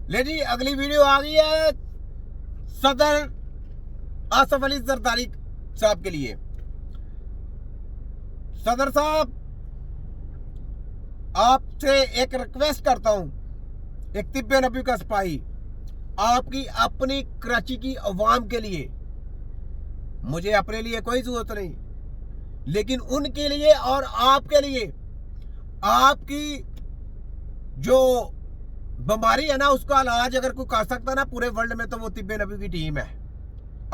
ले जी अगली वीडियो आ गई है सदर आसफ अली जरदारी साहब के लिए। सदर साहब, आपसे एक रिक्वेस्ट करता हूं, एक तिब्बे नबी का सिपाही, आपकी अपनी कराची की अवाम के लिए, मुझे अपने लिए कोई जरूरत नहीं, लेकिन उनके लिए और आपके लिए, आपकी जो बीमारी है ना उसका इलाज अगर कोई कर सकता ना पूरे वर्ल्ड में तो वो तिब्बे नबी की टीम है।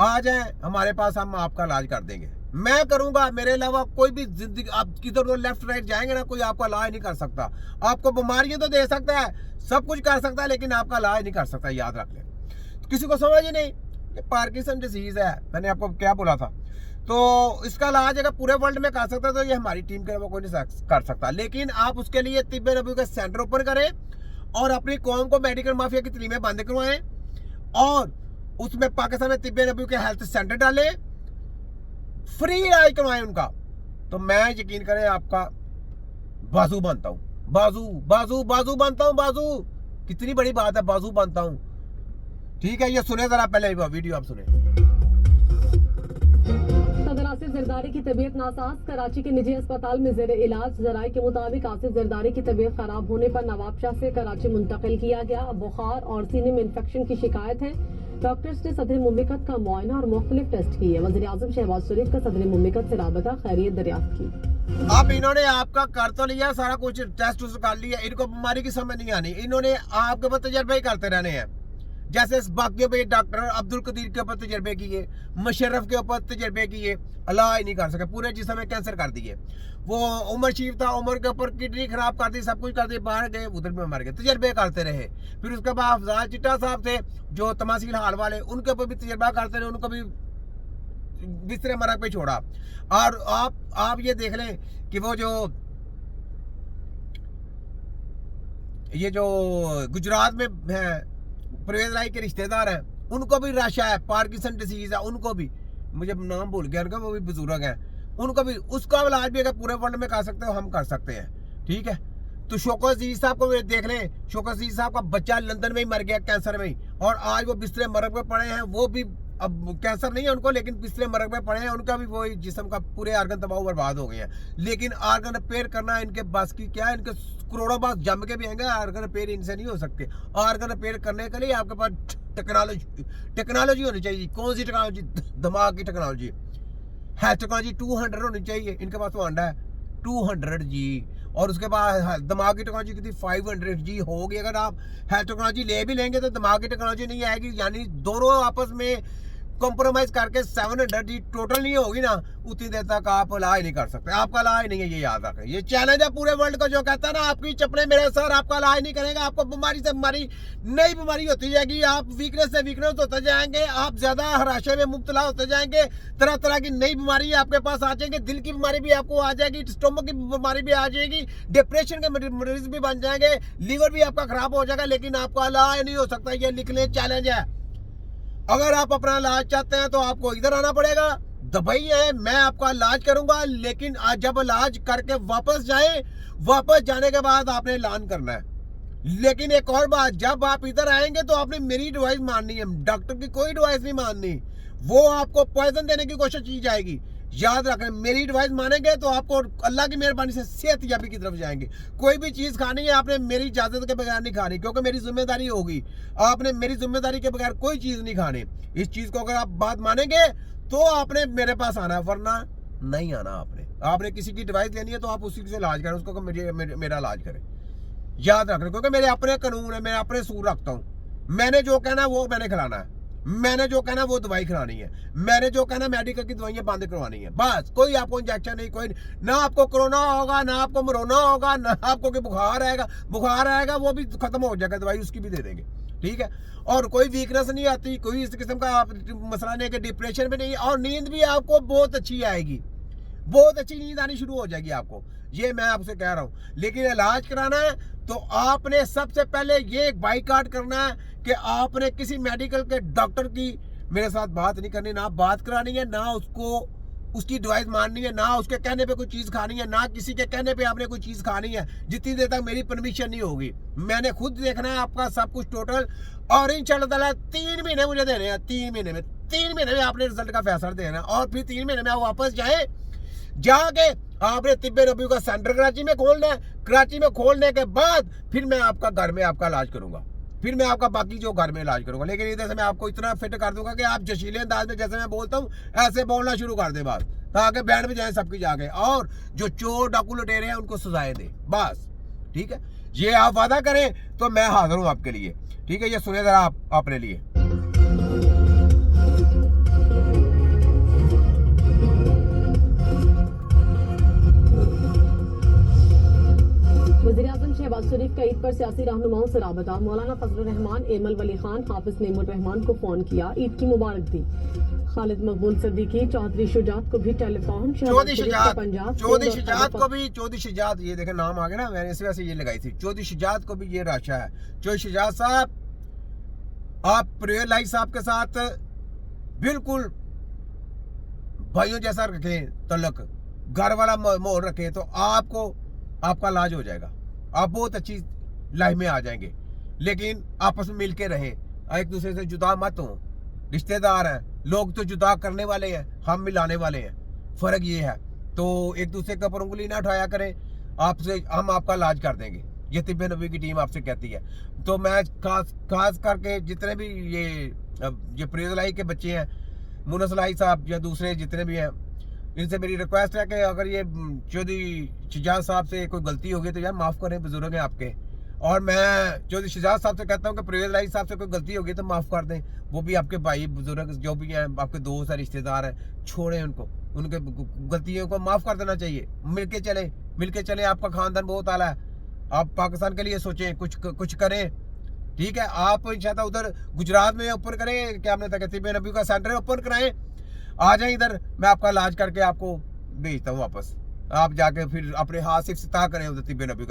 आ जाए हमारे पास, हम आपका इलाज कर देंगे। मैं करूंगा, मेरे अलावा कोई भी जिंदगी आप किधर उधर लेफ्ट राइट जाएंगे ना, कोई आपका इलाज नहीं कर सकता। आपको बीमारियां तो दे सकता है, सब कुछ कर सकता है, लेकिन आपका इलाज नहीं कर सकता, याद रख ले। तो किसी को समझ ही नहीं, ये पार्किंसन डिजीज है, मैंने आपको क्या बोला था। तो इसका इलाज अगर पूरे वर्ल्ड में कर सकता है तो ये हमारी टीम के अलावा कोई नहीं कर सकता। लेकिन आप उसके लिए तिब्बे नबी का सेंटर ओपन करें और अपनी कौम को मेडिकल माफिया की तलीमें बंद करवाएं और उसमें पाकिस्तान में तिब्बे नबी के हेल्थ सेंटर डाले, फ्री इलाज करवाएं उनका। तो मैं यकीन करें आपका बाजू बनता हूं, बाजू बाजू बाजू बनता हूं, बाजू। कितनी बड़ी बात है, बाजू बनता हूं। ठीक है, ये सुने जरा पहले वीडियो आप सुने। सदर आसिफ जरदारी की तबीयत नासाज, कराची के निजी अस्पताल में जेर इलाज। जराये के मुताबिक आसिफ जरदारी की तबीयत खराब होने पर नवाबशाह से कराची मुंतकिल किया गया। बुखार और सीने में इंफेक्शन की शिकायत है। डॉक्टर्स ने सदर मुमलिकत का मुआयना और मुख्तलिफ टेस्ट किए। वज़ीर आज़म शहबाज शरीफ का सदर मुमलिकत से राबता खैरियत दरियाफ्त की। अब इन्होंने आपका कर तो लिया, सारा कुछ टेस्ट कर लिया, इनको बीमारी की समझ नहीं आनी। इन्होंने आपके ऊपर तजर्बे ही करते रहने हैं। जैसे बाकियों पे डॉक्टर अब्दुल कदीर के ऊपर तजर्बे किए, मुशर्रफ के ऊपर तजर्बे किए, इलाज नहीं कर सके, पूरे जिस्म में कैंसर कर दिए। वो उमर शरीफ था, उमर के ऊपर किडनी खराब कर दी, सब कुछ कर दी, बाहर गए, उधर में मर गए, तजर्बे करते रहे। फिर उसके बाद अफजाल चिट्टा साहब थे जो तमासील हाल वाले, उनके ऊपर भी तजर्बा करते रहे, उनको भी बिस्तरे मरग पे छोड़ा। और आप ये देख लें कि वो जो गुजरात में है परवेज राय के रिश्तेदार हैं, उनको भी रशा है, पार्किंसन डिसीज है, उनको भी, मुझे नाम भूल गया उनका, वो भी बुजुर्ग है, उनको भी, उसका इलाज भी अगर पूरे वर्ल्ड में कर सकते हो हम कर सकते हैं। ठीक है, तो शौकत अजीज साहब को देख लें, शौकत अजीज साहब का बच्चा लंदन में ही मर गया कैंसर में ही, और आज वो बिस्तरे मरग में पड़े हैं। वो भी अब कैंसर नहीं है उनको, लेकिन बिस्तरे मरग में पड़े हैं, उनका भी वही जिस्म का पूरे आर्गन तबाह बर्बाद हो गए हैं। लेकिन आर्गन रिपेयर करना इनके बस की क्या है, इनके करोड़ों बार जम के भी आएंगे, आर्गन रिपेयर इनसे नहीं हो सकते। आर्गन रिपेयर करने के लिए आपके पास टेक्नोलॉजी होनी चाहिए। कौन सी टेक्नोलॉजी? दिमाग की टेक्नोलॉजी, हेल्थ टेक्नोलॉजी 200 होनी चाहिए। इनके पास तो आंडा है 200G, और उसके बाद दिमाग की टेक्नोलॉजी कितनी 500G होगी। अगर आप हेल्थ टेक्नोलॉजी ले भी लेंगे तो दिमाग की टेक्नोलॉजी नहीं आएगी, यानी दोनों आपस में कॉम्प्रोमाइज करके 700G टोटल नहीं होगी ना, उतनी देर तक आप इलाज नहीं कर सकते। आपका इलाज नहीं है, ये याद रखें। ये चैलेंज है पूरे वर्ल्ड को, जो कहता है ना आपकी चपड़े मेरे सर, आपका इलाज नहीं करेगा, आपको बीमारी से बीमारी, नई बीमारी होती जाएगी, आप वीकनेस से वीकनेस होते जाएंगे, आप ज्यादा हराशे में मुब्तला होते जाएंगे, तरह तरह की नई बीमारी आपके पास आ जाएंगी, दिल की बीमारी भी आपको आ जाएगी, स्टोमक की बीमारी भी आ जाएगी, डिप्रेशन के मरीज भी बन जाएंगे, लीवर भी आपका खराब हो जाएगा, लेकिन आपका इलाज नहीं हो सकता। ये लिख लें, चैलेंज है। अगर आप अपना इलाज चाहते हैं तो आपको इधर आना पड़ेगा, दुबई है, मैं आपका इलाज करूंगा। लेकिन आज जब इलाज करके वापस जाए, वापस जाने के बाद आपने ऐलान करना है। लेकिन एक और बात, जब आप इधर आएंगे तो आपने मेरी एडवाइस माननी है, डॉक्टर की कोई एडवाइस नहीं माननी। वो आपको पॉइजन देने की कोशिश की जाएगी, याद रखें। मेरी एडवाइस मानेंगे तो आपको अल्लाह की मेहरबानी से सेहतयाबी की तरफ जाएंगे। कोई भी चीज खानी है आपने मेरी इजाजत के बगैर नहीं खानी, क्योंकि मेरी जिम्मेदारी होगी। आपने मेरी जिम्मेदारी के बगैर कोई चीज नहीं खानी। इस चीज को अगर आप बात मानेंगे तो आपने मेरे पास आना है, वरना नहीं आना। आपने किसी की एडवाइस लेनी है तो आप उसी से इलाज करें, उसको मेरा इलाज करें, याद रखें। क्योंकि मेरे अपने कानून है, मैं अपने सूर रखता हूँ। मैंने जो कहना है वो मैंने खिलाना है, मैंने जो कहना वो दवाई खिलानी है, मैंने जो कहना मेडिकल की दवाइयां बंद करवानी है, बस। कोई आपको इंजेक्शन नहीं, कोई ना आपको कोरोना होगा, ना आपको मरोना होगा, ना आपको कि बुखार आएगा वो भी खत्म हो जाएगा, दवाई उसकी भी दे देंगे। ठीक है, और कोई वीकनेस नहीं आती, कोई इस किस्म का आप मसला नहीं, कि डिप्रेशन भी नहीं, और नींद भी आपको बहुत अच्छी आएगी, बहुत अच्छी नींद आनी शुरू हो जाएगी आपको, ये मैं आपसे कह रहा हूँ। लेकिन इलाज कराना है तो आपने सबसे पहले ये बाइकाट करना है कि आपने किसी मेडिकल के डॉक्टर की मेरे साथ बात नहीं करनी, ना बात करानी है, ना उसको उसकी एडवाइस माननी है, ना उसके कहने पे कोई चीज़ खानी है, ना किसी के कहने पे आपने कोई चीज़ खानी है, जितनी देर तक मेरी परमिशन नहीं होगी। मैंने खुद देखना है आपका सब कुछ टोटल, और इंशाल्लाह ताला 3 महीने मुझे देने हैं। 3 महीने में आपने रिजल्ट का फैसला देना है, और फिर 3 महीने में आप वापस जाए, जाके आपने तिब्बे नबी का सेंटर कराची में खोलना है। कराची में खोलने के बाद फिर मैं आपका घर में आपका इलाज करूंगा, फिर मैं आपका बाकी जो घर में इलाज करूंगा। लेकिन इधर से मैं आपको इतना फिट कर दूंगा कि आप जशीले अंदाज में जैसे मैं बोलता हूँ ऐसे बोलना शुरू कर दे बस, ताकि बैंड में जाए सबकी जाके, और जो चोर डाकू लुटेरे हैं उनको सजाएं दे बस। ठीक है, ये आप वादा करें तो मैं हाजिर हूँ आपके लिए। ठीक है, ये सुने जरा आप अपने लिए। वज़ीर-ए-आज़म शहबाज शरीफ का ईद पर सियासी रहनुमाओं से राबता। मौलाना फजलुर रहमान, एमल वली खान, हाफिज नेमुर रहमान को फोन किया, ईद की मुबारक दी। खालिद मकबूल सिद्दीकी, चौधरी शुजात को भी टेलीफोन। चौधरी शुजात, ये देखे नाम आ गया ना, मैंने इस वजह से ये लगाई थी। चौधरी शुजात को भी ये राशा है। चौधरी शुजात साहब, आप प्रिय लाई साहब के साथ बिल्कुल भाइयों जैसा रखें तल्लक, घर वाला माहौल रखें, तो आपको आपका इलाज हो जाएगा, आप बहुत अच्छी लाइफ में आ जाएंगे। लेकिन आपस में मिलके रहें, एक दूसरे से जुदा मत हो। रिश्तेदार हैं, लोग तो जुदा करने वाले हैं, हम मिलाने वाले हैं, फर्क ये है। तो एक दूसरे के ऊपर उंगली ना उठाया करें, आपसे हम आपका इलाज कर देंगे, ये तिब्बे नबी की टीम आपसे कहती है। तो मैं खास करके जितने भी ये प्रेजलाई के बच्चे हैं, मुनसलाई साहब या दूसरे जितने भी हैं, इनसे मेरी रिक्वेस्ट है कि अगर ये चौधरी शुजात साहब से कोई गलती होगी तो यार माफ़ करें, बुजुर्ग हैं आपके। और मैं चौधरी शुजात साहब से कहता हूँ कि परवेज़ लाई साहब से कोई गलती होगी तो माफ़ कर दें, वो भी आपके भाई बुजुर्ग जो भी हैं, आपके दोस्त हैं, रिश्तेदार हैं, छोड़ें उनको, उनके गलतियों को माफ़ कर देना चाहिए। मिल के चले, आपका ख़ानदान बहुत आला है, आप पाकिस्तान के लिए सोचें, कुछ करें। ठीक है, आप इंशाअल्लाह उधर गुजरात में ओपन करें, क्या हमने तक तिब्बे नबी का सेंटर ओपन कराएं, आ जाए इधर, मैं आपका इलाज करके आपको भेजता हूँ वापस, आप जाके फिर अपने हाथ से इफ्तिताह करें उधर तिब्बे नबी का।